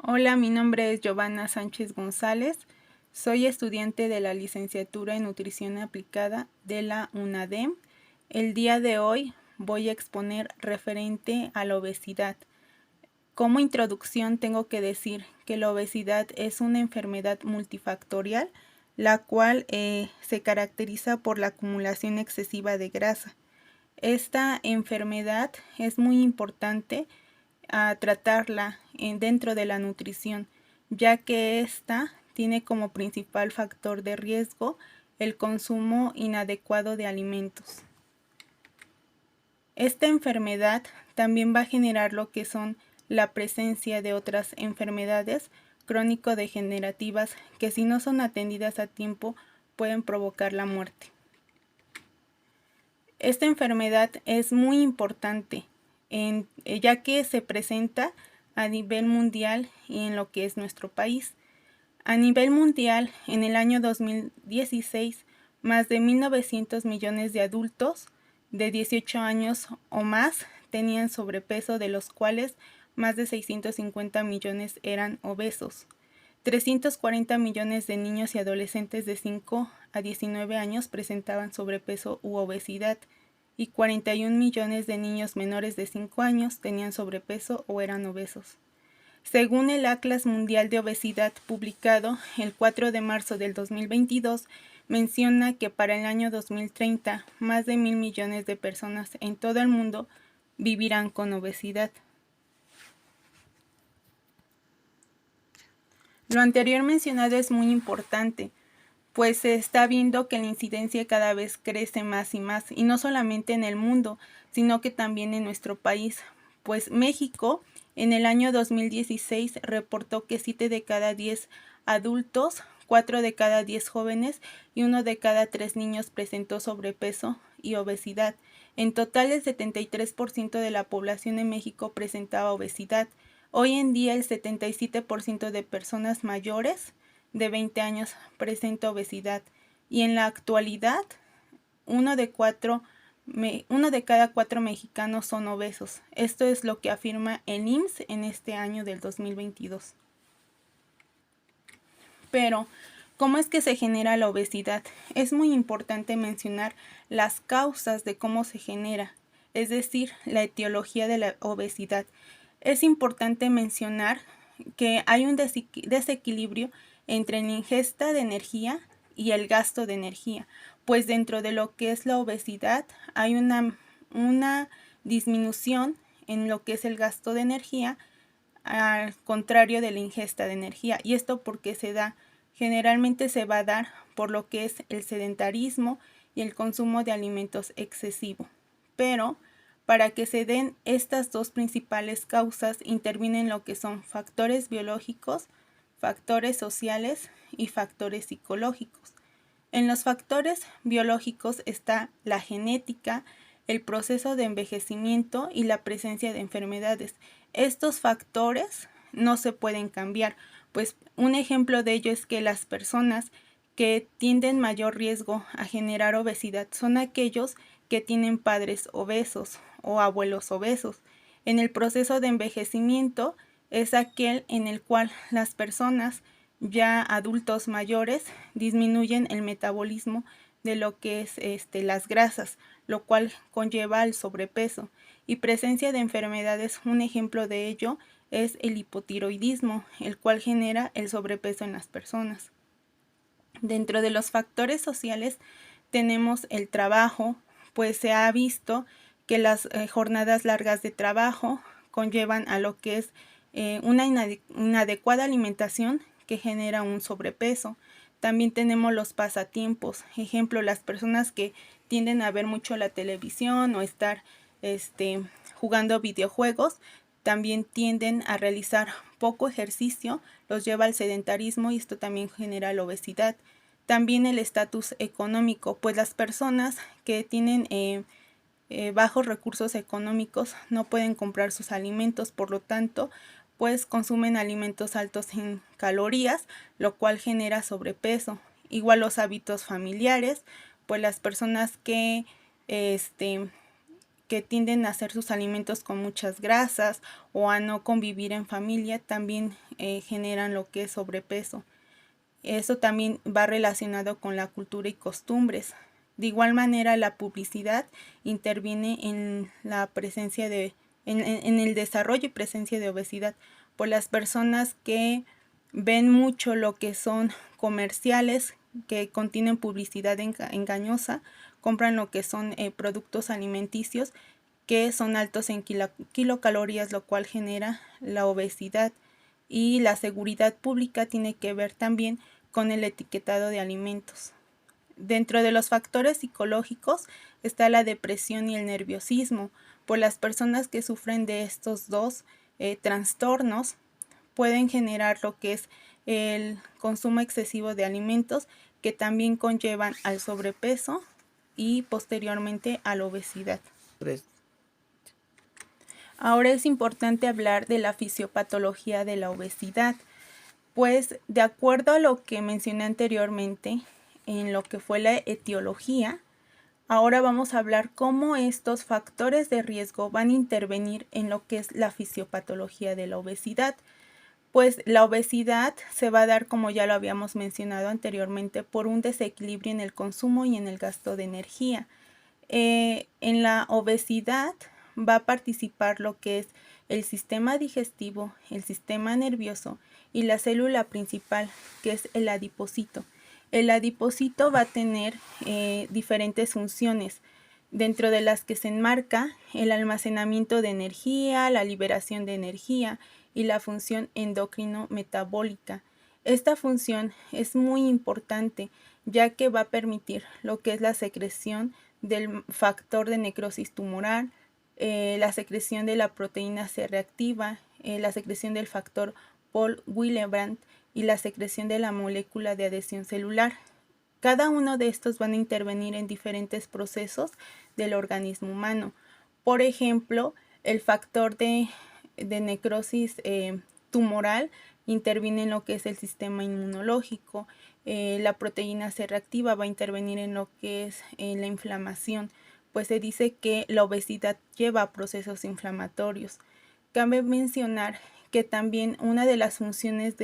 Hola, mi nombre es Giovanna Sánchez González. Soy estudiante de la licenciatura en Nutrición Aplicada de la UNADEM. El día de hoy voy a exponer referente a la obesidad. Como introducción tengo que decir que la obesidad es una enfermedad multifactorial, la cual se caracteriza por la acumulación excesiva de grasa. Esta enfermedad es muy importante a tratarla dentro de la nutrición, ya que ésta tiene como principal factor de riesgo el consumo inadecuado de alimentos. Esta enfermedad también va a generar lo que son la presencia de otras enfermedades crónico-degenerativas que, si no son atendidas a tiempo, pueden provocar la muerte. Esta enfermedad es muy importante ya que se presenta a nivel mundial y en lo que es nuestro país. A nivel mundial, en el año 2016, más de 1.900 millones de adultos de 18 años o más tenían sobrepeso, de los cuales más de 650 millones eran obesos. 340 millones de niños y adolescentes de 5 a 19 años presentaban sobrepeso u obesidad, y 41 millones de niños menores de 5 años tenían sobrepeso o eran obesos. Según el Atlas Mundial de Obesidad, publicado el 4 de marzo del 2022, menciona que para el año 2030 más de 1.000 millones de personas en todo el mundo vivirán con obesidad. Lo anterior mencionado es muy importante, pues se está viendo que la incidencia cada vez crece más y no solamente en el mundo, sino que también en nuestro país, pues México en el año 2016 reportó que 7 de cada 10 adultos, 4 de cada 10 jóvenes y 1 de cada 3 niños presentó sobrepeso y obesidad. En total, el 73% de la población de México presentaba obesidad. Hoy en día, el 77% de personas mayores de 20 años presenta obesidad, y en la actualidad uno de cada 4 mexicanos son obesos. Esto es lo que afirma el IMSS en este año del 2022. Pero, ¿cómo es que se genera la obesidad? Es muy importante mencionar las causas de cómo se genera, es decir, la etiología de la obesidad. Es importante mencionar que hay un desequilibrio entre la ingesta de energía y el gasto de energía, pues dentro de lo que es la obesidad hay una disminución en lo que es el gasto de energía, al contrario de la ingesta de energía. Y esto porque generalmente se va a dar por lo que es el sedentarismo y el consumo de alimentos excesivo. Pero para que se den estas dos principales causas, intervienen lo que son factores biológicos, factores sociales y factores psicológicos. En los factores biológicos está la genética, el proceso de envejecimiento y la presencia de enfermedades. Estos factores no se pueden cambiar, pues un ejemplo de ello es que las personas que tienden mayor riesgo a generar obesidad son aquellos que tienen padres obesos o abuelos obesos. En el proceso de envejecimiento es aquel en el cual las personas ya adultos mayores disminuyen el metabolismo de lo que es las grasas, lo cual conlleva al sobrepeso y presencia de enfermedades. Un ejemplo de ello es el hipotiroidismo, el cual genera el sobrepeso en las personas. Dentro de los factores sociales tenemos el trabajo, pues se ha visto que las jornadas largas de trabajo conllevan a lo que es una inadecuada alimentación que genera un sobrepeso. También tenemos los pasatiempos, ejemplo, las personas que tienden a ver mucho la televisión o estar jugando videojuegos, también tienden a realizar poco ejercicio, los lleva al sedentarismo y esto también genera la obesidad. También el estatus económico, pues las personas que tienen bajos recursos económicos no pueden comprar sus alimentos, por lo tanto pues consumen alimentos altos en calorías, lo cual genera sobrepeso. Igual los hábitos familiares, pues las personas que que tienden a hacer sus alimentos con muchas grasas o a no convivir en familia, también generan lo que es sobrepeso. Eso también va relacionado con la cultura y costumbres. De igual manera, la publicidad interviene en la presencia en el desarrollo y presencia de obesidad por las personas que ven mucho lo que son comerciales que contienen publicidad engañosa, compran lo que son productos alimenticios que son altos en kilocalorías, lo cual genera la obesidad. Y la seguridad pública tiene que ver también con el etiquetado de alimentos. Dentro de los factores psicológicos está la depresión y el nerviosismo. Por las personas que sufren de estos dos trastornos, pueden generar lo que es el consumo excesivo de alimentos, que también conllevan al sobrepeso y posteriormente a la obesidad. Ahora es importante hablar de la fisiopatología de la obesidad, pues de acuerdo a lo que mencioné anteriormente en lo que fue la etiología, ahora vamos a hablar cómo estos factores de riesgo van a intervenir en lo que es la fisiopatología de la obesidad. Pues la obesidad se va a dar, como ya lo habíamos mencionado anteriormente, por un desequilibrio en el consumo y en el gasto de energía. En la obesidad va a participar lo que es el sistema digestivo, el sistema nervioso y la célula principal, que es el adipocito. El adipocito va a tener diferentes funciones, dentro de las que se enmarca el almacenamiento de energía, la liberación de energía y la función endocrino-metabólica. Esta función es muy importante, ya que va a permitir lo que es la secreción del factor de necrosis tumoral, la secreción de la proteína C reactiva, la secreción del factor Paul Willebrand y la secreción de la molécula de adhesión celular. Cada uno de estos van a intervenir en diferentes procesos del organismo humano. Por ejemplo, el factor de necrosis tumoral interviene en lo que es el sistema inmunológico. La proteína C reactiva va a intervenir en lo que es la inflamación, pues se dice que la obesidad lleva a procesos inflamatorios. Cabe mencionar que también una de las funciones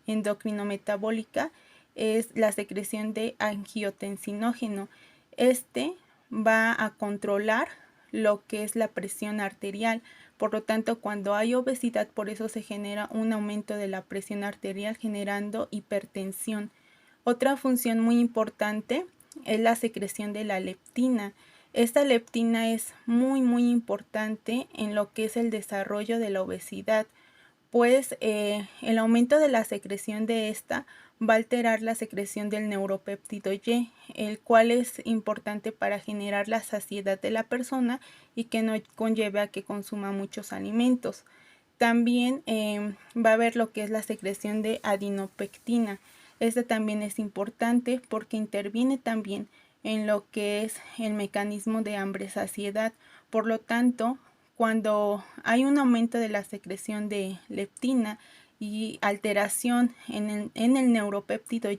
endocrinometabólica es la secreción de angiotensinógeno. Este va a controlar lo que es la presión arterial. Por lo tanto, cuando hay obesidad, por eso se genera un aumento de la presión arterial, generando hipertensión. Otra función muy importante es la secreción de la leptina. Esta leptina es muy importante en lo que es el desarrollo de la obesidad, pues el aumento de la secreción de esta va a alterar la secreción del neuropéptido Y, el cual es importante para generar la saciedad de la persona y que no conlleve a que consuma muchos alimentos. También va a haber lo que es la secreción de adinopectina. Esta también es importante porque interviene también en lo que es el mecanismo de hambre-saciedad. Por lo tanto, cuando hay un aumento de la secreción de leptina y alteración en el neuropéptido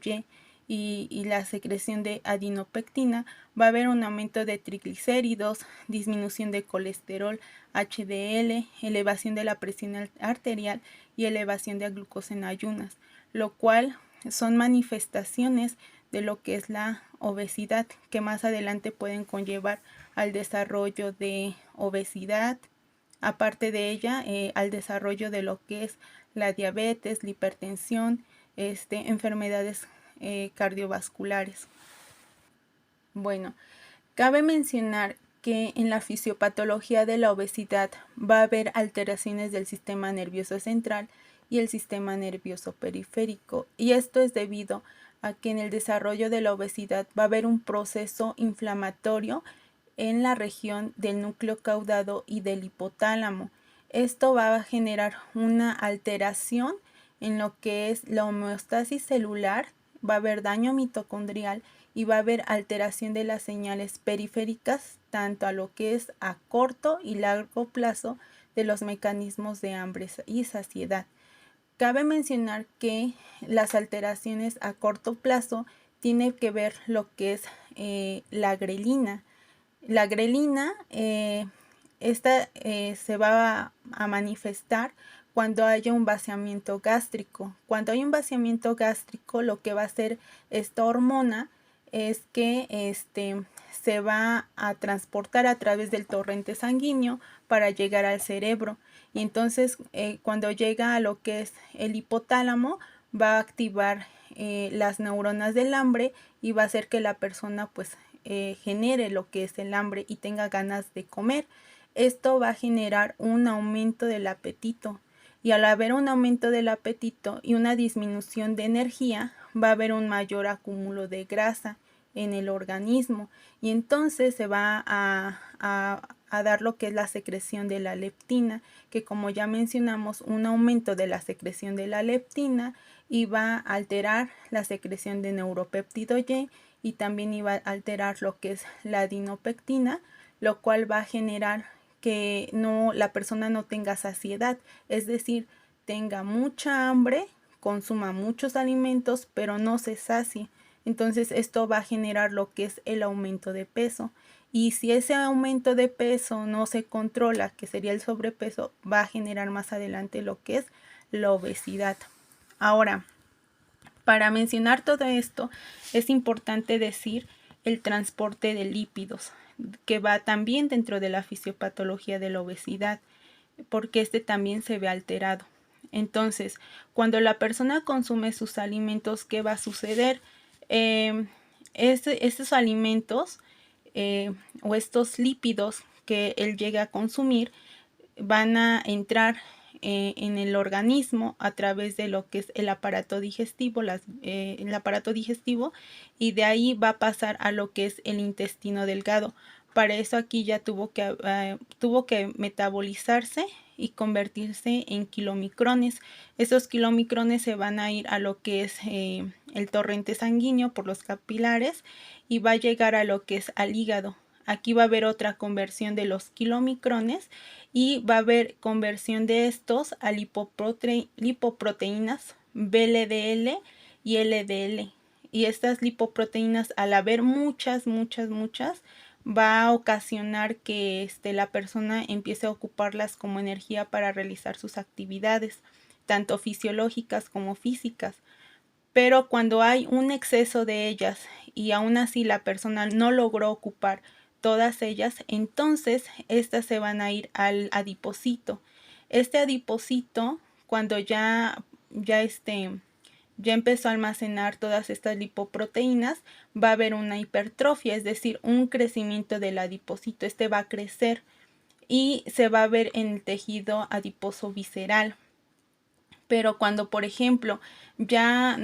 y la secreción de adinopectina, va a haber un aumento de triglicéridos, disminución de colesterol HDL, elevación de la presión arterial y elevación de glucosa en ayunas, lo cual son manifestaciones de lo que es la obesidad, que más adelante pueden conllevar al desarrollo de obesidad, aparte de ella al desarrollo de lo que es la diabetes, la hipertensión, enfermedades cardiovasculares. Bueno, cabe mencionar que en la fisiopatología de la obesidad va a haber alteraciones del sistema nervioso central y el sistema nervioso periférico, y esto es debido a que en el desarrollo de la obesidad va a haber un proceso inflamatorio en la región del núcleo caudado y del hipotálamo. Esto va a generar una alteración en lo que es la homeostasis celular, va a haber daño mitocondrial y va a haber alteración de las señales periféricas, tanto a lo que es a corto y largo plazo de los mecanismos de hambre y saciedad. Cabe mencionar que las alteraciones a corto plazo tienen que ver lo que es la grelina. La grelina, esta se va a manifestar cuando haya un vaciamiento gástrico. Cuando hay un vaciamiento gástrico, lo que va a hacer esta hormona es que se va a transportar a través del torrente sanguíneo para llegar al cerebro. Y entonces cuando llega a lo que es el hipotálamo, va a activar las neuronas del hambre y va a hacer que la persona pues genere lo que es el hambre y tenga ganas de comer. Esto va a generar un aumento del apetito. Y al haber un aumento del apetito y una disminución de energía, va a haber un mayor acúmulo de grasa en el organismo. Y entonces se va a dar lo que es la secreción de la leptina, que como ya mencionamos, un aumento de la secreción de la leptina iba a alterar la secreción de neuropéptido y también iba a alterar lo que es la adinopectina, lo cual va a generar que la persona no tenga saciedad, es decir, tenga mucha hambre, consuma muchos alimentos, pero no se sacie. Entonces esto va a generar lo que es el aumento de peso. Y si ese aumento de peso no se controla, que sería el sobrepeso, va a generar más adelante lo que es la obesidad. Ahora, para mencionar todo esto, es importante decir el transporte de lípidos, que va también dentro de la fisiopatología de la obesidad, porque este también se ve alterado. Entonces, cuando la persona consume sus alimentos, ¿qué va a suceder? Estos alimentos o estos lípidos que él llega a consumir van a entrar en el organismo a través de lo que es el aparato digestivo, el aparato digestivo, y de ahí va a pasar a lo que es el intestino delgado. Para eso aquí ya tuvo que metabolizarse y convertirse en kilomicrones. Esos kilomicrones se van a ir a lo que es el torrente sanguíneo por los capilares y va a llegar a lo que es al hígado. Aquí va a haber otra conversión de los kilomicrones y va a haber conversión de estos a lipoproteínas VLDL y LDL. Y estas lipoproteínas, al haber muchas, va a ocasionar que la persona empiece a ocuparlas como energía para realizar sus actividades, tanto fisiológicas como físicas. Pero cuando hay un exceso de ellas y aún así la persona no logró ocupar todas ellas, entonces estas se van a ir al adipocito. Este adipocito, cuando ya empezó a almacenar todas estas lipoproteínas, va a haber una hipertrofia, es decir, un crecimiento del adipocito. Este va a crecer y se va a ver en el tejido adiposo visceral. Pero cuando, por ejemplo, ya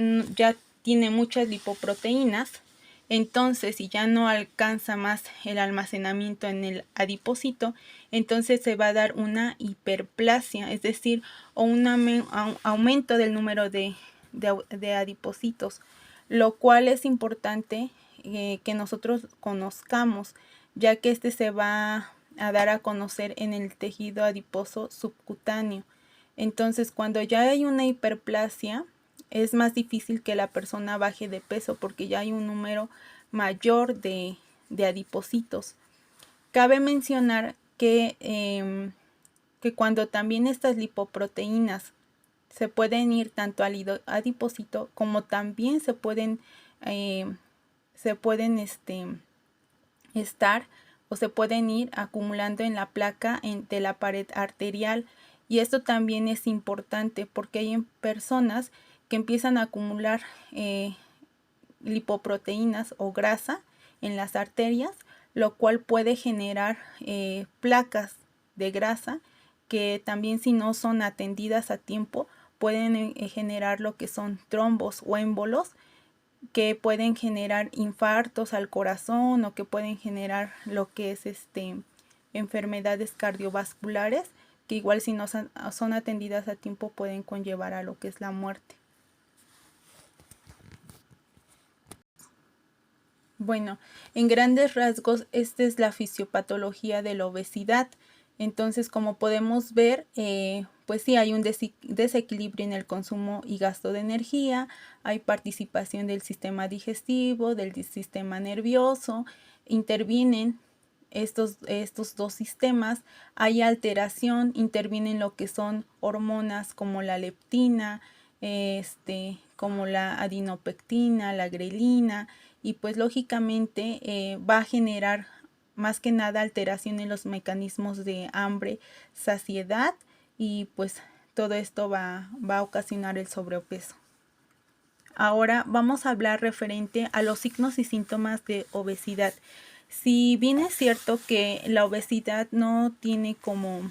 tiene muchas lipoproteínas, entonces si ya no alcanza más el almacenamiento en el adipocito, entonces se va a dar una hiperplasia, es decir, o un aumento del número de adipocitos, lo cual es importante que nosotros conozcamos, ya que este se va a dar a conocer en el tejido adiposo subcutáneo. Entonces, cuando ya hay una hiperplasia, es más difícil que la persona baje de peso porque ya hay un número mayor de adipocitos. Cabe mencionar que cuando también estas lipoproteínas se pueden ir tanto al adipocito como también se pueden estar o se pueden ir acumulando en la placa de la pared arterial. Y esto también es importante porque hay personas que empiezan a acumular lipoproteínas o grasa en las arterias, lo cual puede generar placas de grasa que también, si no son atendidas a tiempo, pueden generar lo que son trombos o émbolos, que pueden generar infartos al corazón o que pueden generar lo que es enfermedades cardiovasculares, que igual si no son atendidas a tiempo pueden conllevar a lo que es la muerte. Bueno, en grandes rasgos, esta es la fisiopatología de la obesidad. Entonces, como podemos ver, pues sí, hay un desequilibrio en el consumo y gasto de energía, hay participación del sistema digestivo, del sistema nervioso, intervienen estos dos sistemas, hay alteración, intervienen lo que son hormonas como la leptina, como la adinopectina, la grelina, y pues lógicamente va a generar más que nada alteración en los mecanismos de hambre, saciedad, y pues todo esto va a ocasionar el sobrepeso. Ahora vamos a hablar referente a los signos y síntomas de obesidad. Si bien es cierto que la obesidad no tiene como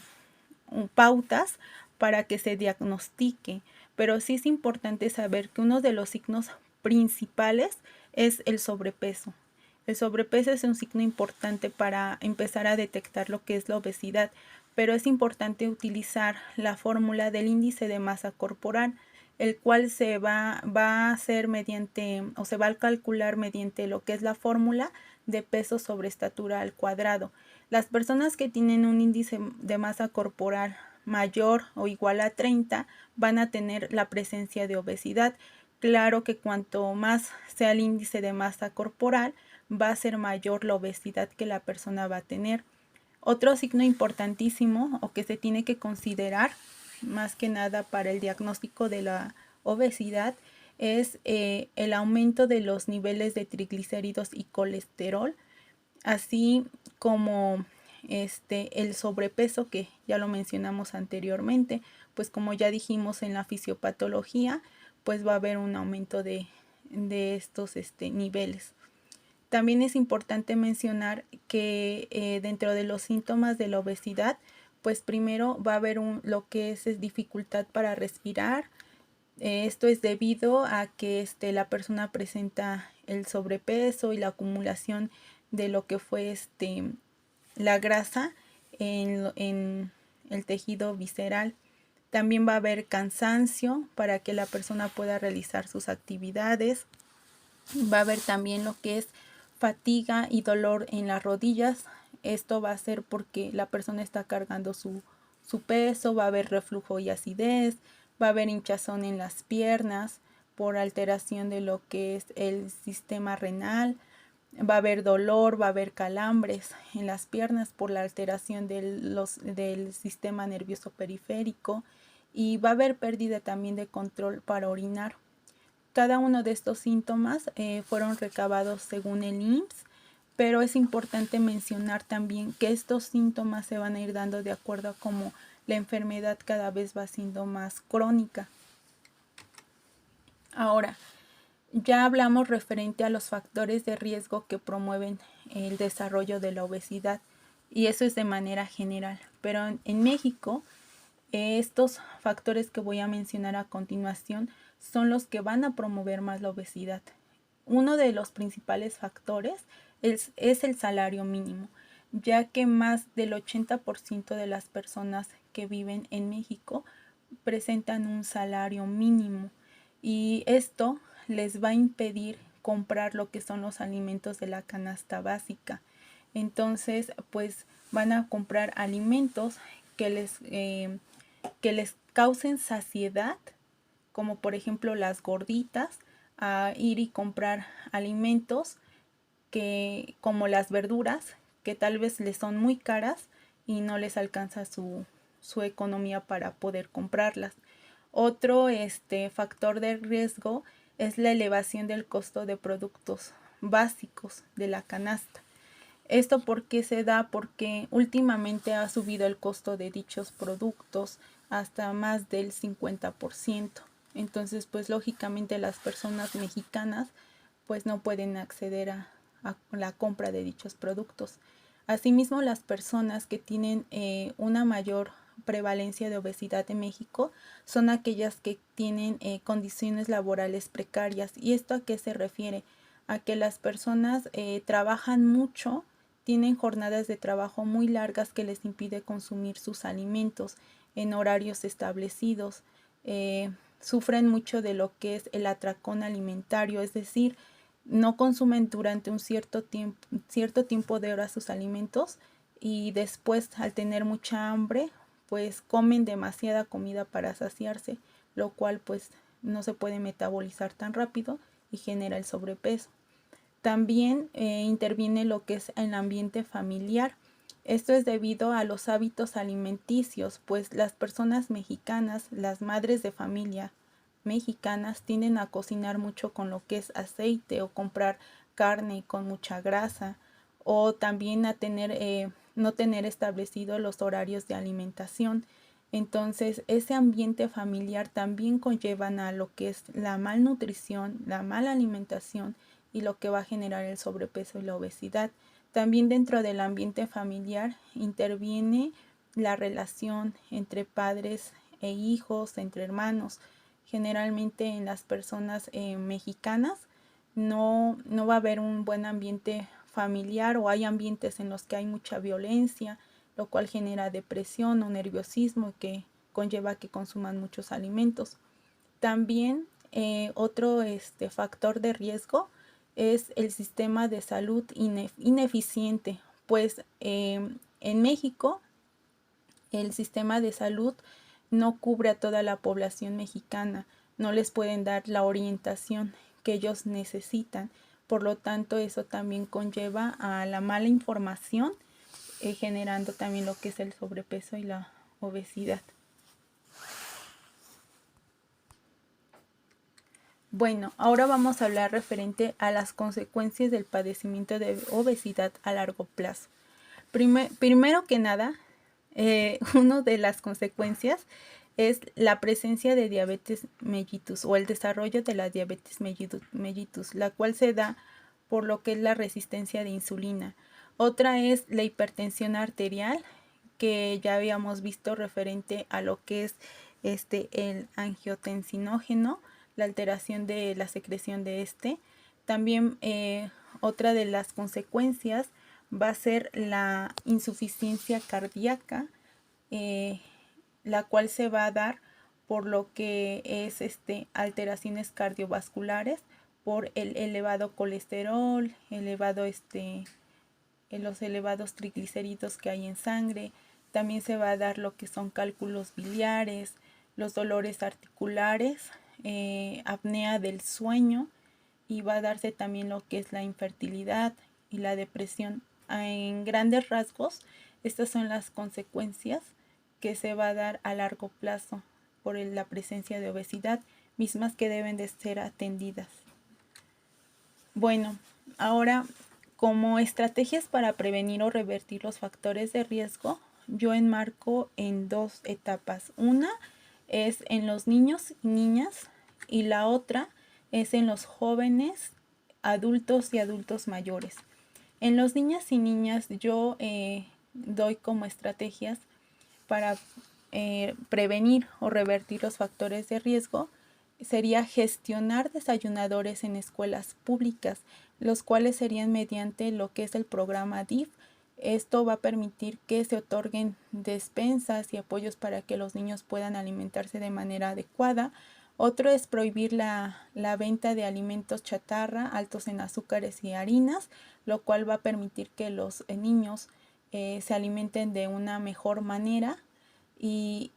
pautas para que se diagnostique, pero sí es importante saber que uno de los signos principales es el sobrepeso. El sobrepeso es un signo importante para empezar a detectar lo que es la obesidad, pero es importante utilizar la fórmula del índice de masa corporal, el cual se va a hacer mediante, o se va a calcular mediante lo que es la fórmula de peso sobre estatura al cuadrado. Las personas que tienen un índice de masa corporal mayor o igual a 30 van a tener la presencia de obesidad. Claro que cuanto más sea el índice de masa corporal, va a ser mayor la obesidad que la persona va a tener. Otro signo importantísimo o que se tiene que considerar más que nada para el diagnóstico de la obesidad es el aumento de los niveles de triglicéridos y colesterol, así como el sobrepeso, que ya lo mencionamos anteriormente. Pues como ya dijimos en la fisiopatología, pues va a haber un aumento de estos niveles. También es importante mencionar que dentro de los síntomas de la obesidad, pues primero va a haber lo que es dificultad para respirar. Esto es debido a que la persona presenta el sobrepeso y la acumulación de lo que fue la grasa en el tejido visceral. También va a haber cansancio para que la persona pueda realizar sus actividades. Va a haber también lo que es fatiga y dolor en las rodillas. Esto va a ser porque la persona está cargando su peso. Va a haber reflujo y acidez. Va a haber hinchazón en las piernas por alteración de lo que es el sistema renal. Va a haber dolor, va a haber calambres en las piernas por la alteración del sistema nervioso periférico, y va a haber pérdida también de control para orinar. Cada uno de estos síntomas fueron recabados según el IMSS, pero es importante mencionar también que estos síntomas se van a ir dando de acuerdo a cómo la enfermedad cada vez va siendo más crónica. Ahora, ya hablamos referente a los factores de riesgo que promueven el desarrollo de la obesidad, y eso es de manera general, pero en México estos factores que voy a mencionar a continuación son los que van a promover más la obesidad. Uno de los principales factores es el salario mínimo, ya que más del 80% de las personas que viven en México presentan un salario mínimo, y esto les va a impedir comprar lo que son los alimentos de la canasta básica. Entonces, pues van a comprar alimentos que les causen saciedad, como por ejemplo las gorditas, a ir y comprar alimentos como las verduras, que tal vez les son muy caras y no les alcanza su economía para poder comprarlas. Otro factor de riesgo es la elevación del costo de productos básicos de la canasta. ¿Esto por qué se da? Porque últimamente ha subido el costo de dichos productos hasta más del 50%. Entonces, pues lógicamente las personas mexicanas pues no pueden acceder a la compra de dichos productos. Asimismo, las personas que tienen una mayor prevalencia de obesidad en México son aquellas que tienen condiciones laborales precarias. ¿Y esto a qué se refiere? A que las personas trabajan mucho, tienen jornadas de trabajo muy largas que les impide consumir sus alimentos en horarios establecidos. Sufren mucho de lo que es el atracón alimentario, es decir, no consumen durante un cierto tiempo de horas sus alimentos, y después, al tener mucha hambre, pues comen demasiada comida para saciarse, lo cual pues no se puede metabolizar tan rápido y genera el sobrepeso. También interviene lo que es el ambiente familiar. Esto es debido a los hábitos alimenticios, pues las personas mexicanas, las madres de familia mexicanas, tienden a cocinar mucho con lo que es aceite o comprar carne con mucha grasa, o también a no tener establecidos los horarios de alimentación. Entonces, ese ambiente familiar también conllevan a lo que es la malnutrición, la mala alimentación y lo que va a generar el sobrepeso y la obesidad. También dentro del ambiente familiar interviene la relación entre padres e hijos, entre hermanos. Generalmente en las personas mexicanas no va a haber un buen ambiente familiar, o hay ambientes en los que hay mucha violencia, lo cual genera depresión o nerviosismo que conlleva que consuman muchos alimentos. También otro factor de riesgo es el sistema de salud ineficiente, pues en México el sistema de salud no cubre a toda la población mexicana, no les pueden dar la orientación que ellos necesitan. Por lo tanto, eso también conlleva a la mala información, generando también lo que es el sobrepeso y la obesidad. Bueno, ahora vamos a hablar referente a las consecuencias del padecimiento de obesidad a largo plazo. Primero que nada, una de las consecuencias es la presencia de diabetes mellitus o el desarrollo de la diabetes mellitus, la cual se da por lo que es la resistencia de insulina. Otra es la hipertensión arterial, que ya habíamos visto referente a lo que es el angiotensinógeno, la alteración de la secreción de este. También otra de las consecuencias va a ser la insuficiencia cardíaca, la cual se va a dar por lo que es alteraciones cardiovasculares, por el elevado colesterol, los elevados triglicéridos que hay en sangre. También se va a dar lo que son cálculos biliares, los dolores articulares, apnea del sueño, y va a darse también lo que es la infertilidad y la depresión. En grandes rasgos, estas son las consecuencias que se va a dar a largo plazo por la presencia de obesidad, mismas que deben de ser atendidas. Bueno, ahora, como estrategias para prevenir o revertir los factores de riesgo, yo enmarco en dos etapas. Una es en los niños y niñas, y la otra es en los jóvenes, adultos y adultos mayores. En los niños y niñas yo doy como estrategias para prevenir o revertir los factores de riesgo. Sería gestionar desayunadores en escuelas públicas, los cuales serían mediante lo que es el programa DIF. Esto va a permitir que se otorguen despensas y apoyos para que los niños puedan alimentarse de manera adecuada. Otro es prohibir la venta de alimentos chatarra altos en azúcares y harinas, lo cual va a permitir que los niños se alimenten de una mejor manera y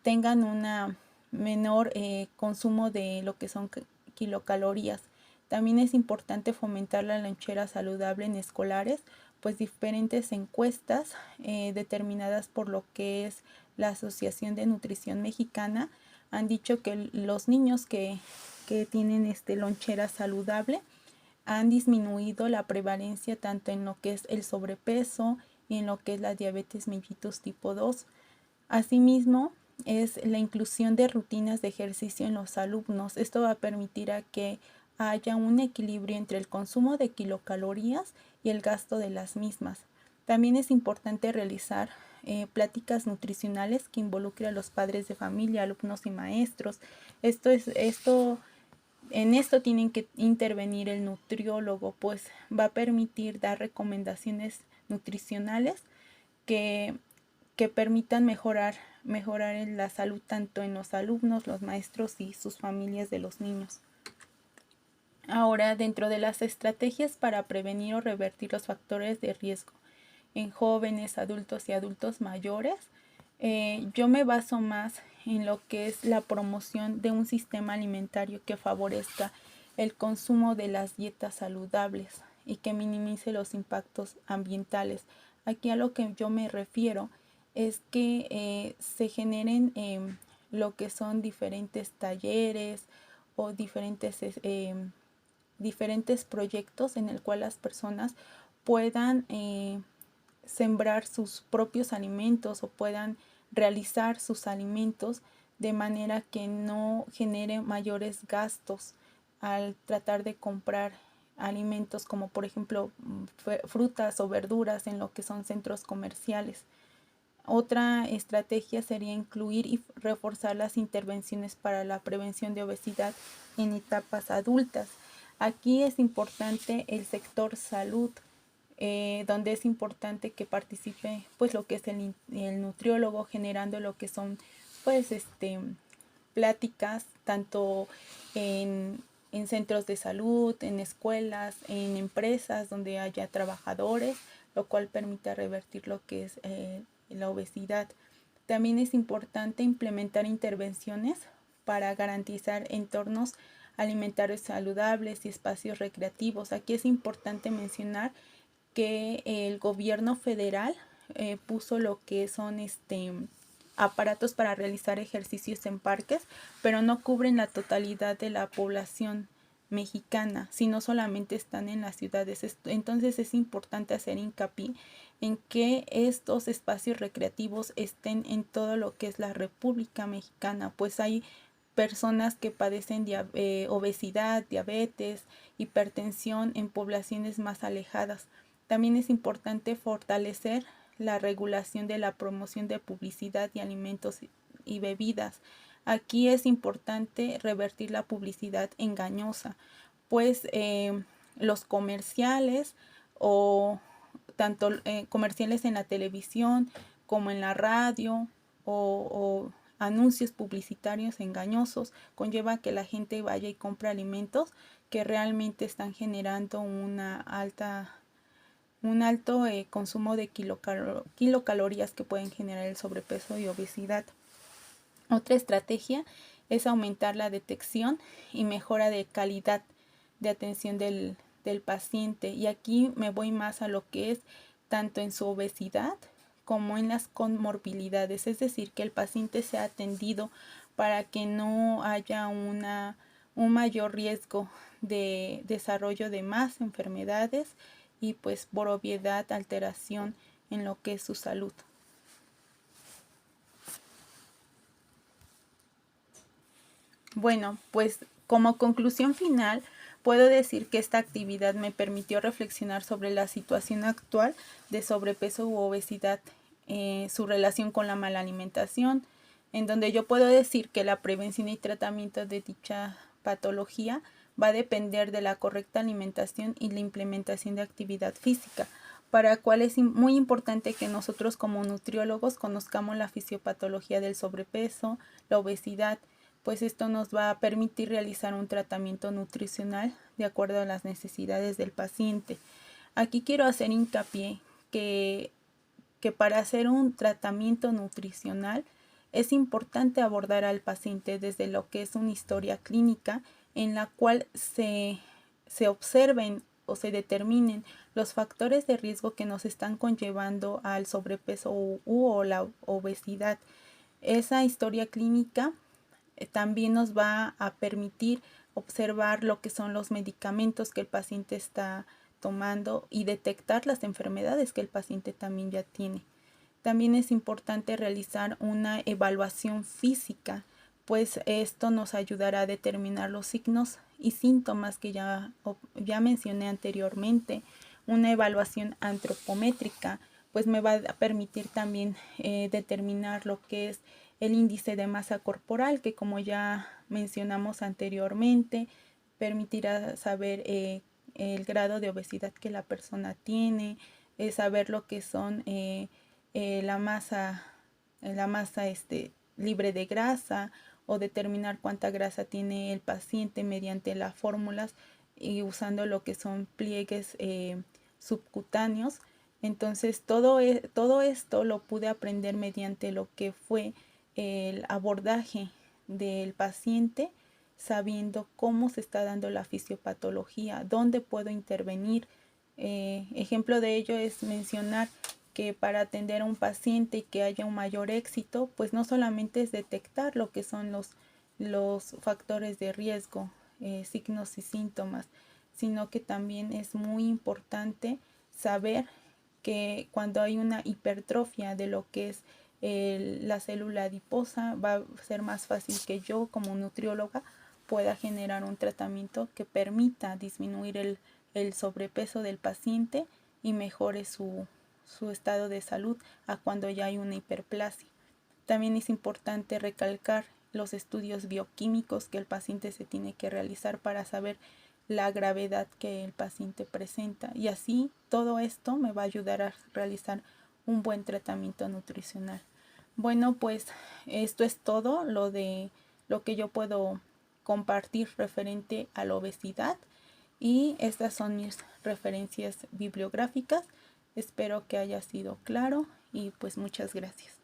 tengan una menor consumo de lo que son kilocalorías. También es importante fomentar la lonchera saludable en escolares, pues diferentes encuestas determinadas por lo que es la Asociación de Nutrición Mexicana han dicho que los niños que tienen lonchera saludable han disminuido la prevalencia tanto en lo que es el sobrepeso y en lo que es la diabetes mellitus tipo 2. Asimismo, es la inclusión de rutinas de ejercicio en los alumnos. Esto va a permitir a que haya un equilibrio entre el consumo de kilocalorías y el gasto de las mismas. También es importante realizar pláticas nutricionales que involucren a los padres de familia, alumnos y maestros. En esto tienen que intervenir el nutriólogo, pues va a permitir dar recomendaciones nutricionales que permitan mejorar la salud tanto en los alumnos, los maestros y sus familias de los niños. Ahora, dentro de las estrategias para prevenir o revertir los factores de riesgo en jóvenes, adultos y adultos mayores, yo me baso más en lo que es la promoción de un sistema alimentario que favorezca el consumo de las dietas saludables y que minimice los impactos ambientales. Aquí a lo que yo me refiero es que se generen lo que son diferentes talleres o diferentes proyectos en el cual las personas puedan sembrar sus propios alimentos o puedan realizar sus alimentos de manera que no genere mayores gastos al tratar de comprar alimentos como por ejemplo frutas o verduras en lo que son centros comerciales. Otra estrategia sería incluir y reforzar las intervenciones para la prevención de obesidad en etapas adultas. Aquí es importante el sector salud, donde es importante que participe pues lo que es el nutriólogo, generando lo que son pues pláticas tanto en centros de salud, en escuelas, en empresas donde haya trabajadores, lo cual permite revertir lo que es la obesidad. También es importante implementar intervenciones para garantizar entornos alimentarios saludables y espacios recreativos. Aquí es importante mencionar que el gobierno federal puso lo que son aparatos para realizar ejercicios en parques, pero no cubren la totalidad de la población mexicana, sino solamente están en las ciudades. Entonces es importante hacer hincapié en que estos espacios recreativos estén en todo lo que es la República Mexicana, pues hay personas que padecen obesidad, diabetes, hipertensión en poblaciones más alejadas. También es importante fortalecer la regulación de la promoción de publicidad y alimentos y bebidas. Aquí es importante revertir la publicidad engañosa, pues los comerciales o tanto comerciales en la televisión como en la radio o anuncios publicitarios engañosos conlleva que la gente vaya y compre alimentos que realmente están generando un alto consumo de kilocalorías que pueden generar el sobrepeso y obesidad. Otra estrategia es aumentar la detección y mejora de calidad de atención del paciente. Y aquí me voy más a lo que es tanto en su obesidad como en las comorbilidades, es decir, que el paciente sea atendido para que no haya un mayor riesgo de desarrollo de más enfermedades y pues por obviedad alteración en lo que es su salud. Bueno, pues como conclusión final, puedo decir que esta actividad me permitió reflexionar sobre la situación actual de sobrepeso u obesidad, su relación con la mala alimentación, en donde yo puedo decir que la prevención y tratamiento de dicha patología va a depender de la correcta alimentación y la implementación de actividad física, para la cual es muy importante que nosotros como nutriólogos conozcamos la fisiopatología del sobrepeso, la obesidad, pues esto nos va a permitir realizar un tratamiento nutricional de acuerdo a las necesidades del paciente. Aquí quiero hacer hincapié que para hacer un tratamiento nutricional es importante abordar al paciente desde lo que es una historia clínica en la cual se observen o se determinen los factores de riesgo que nos están conllevando al sobrepeso o la obesidad. Esa historia clínica también nos va a permitir observar lo que son los medicamentos que el paciente está tomando y detectar las enfermedades que el paciente también ya tiene. También es importante realizar una evaluación física, pues esto nos ayudará a determinar los signos y síntomas que ya mencioné anteriormente. Una evaluación antropométrica, pues me va a permitir también determinar lo que es el índice de masa corporal, que como ya mencionamos anteriormente, permitirá saber el grado de obesidad que la persona tiene, saber lo que son la masa libre de grasa o determinar cuánta grasa tiene el paciente mediante las fórmulas y usando lo que son pliegues subcutáneos. Entonces todo esto lo pude aprender mediante lo que fue el abordaje del paciente sabiendo cómo se está dando la fisiopatología, dónde puedo intervenir. Ejemplo de ello es mencionar que para atender a un paciente y que haya un mayor éxito, pues no solamente es detectar lo que son los factores de riesgo, signos y síntomas, sino que también es muy importante saber que cuando hay una hipertrofia de lo que es la célula adiposa, va a ser más fácil que yo como nutrióloga pueda generar un tratamiento que permita disminuir el sobrepeso del paciente y mejore su estado de salud a cuando ya hay una hiperplasia. También es importante recalcar los estudios bioquímicos que el paciente se tiene que realizar para saber la gravedad que el paciente presenta, y así todo esto me va a ayudar a realizar un buen tratamiento nutricional. Bueno, pues esto es todo lo que yo puedo compartir referente a la obesidad, y estas son mis referencias bibliográficas. Espero que haya sido claro y pues muchas gracias.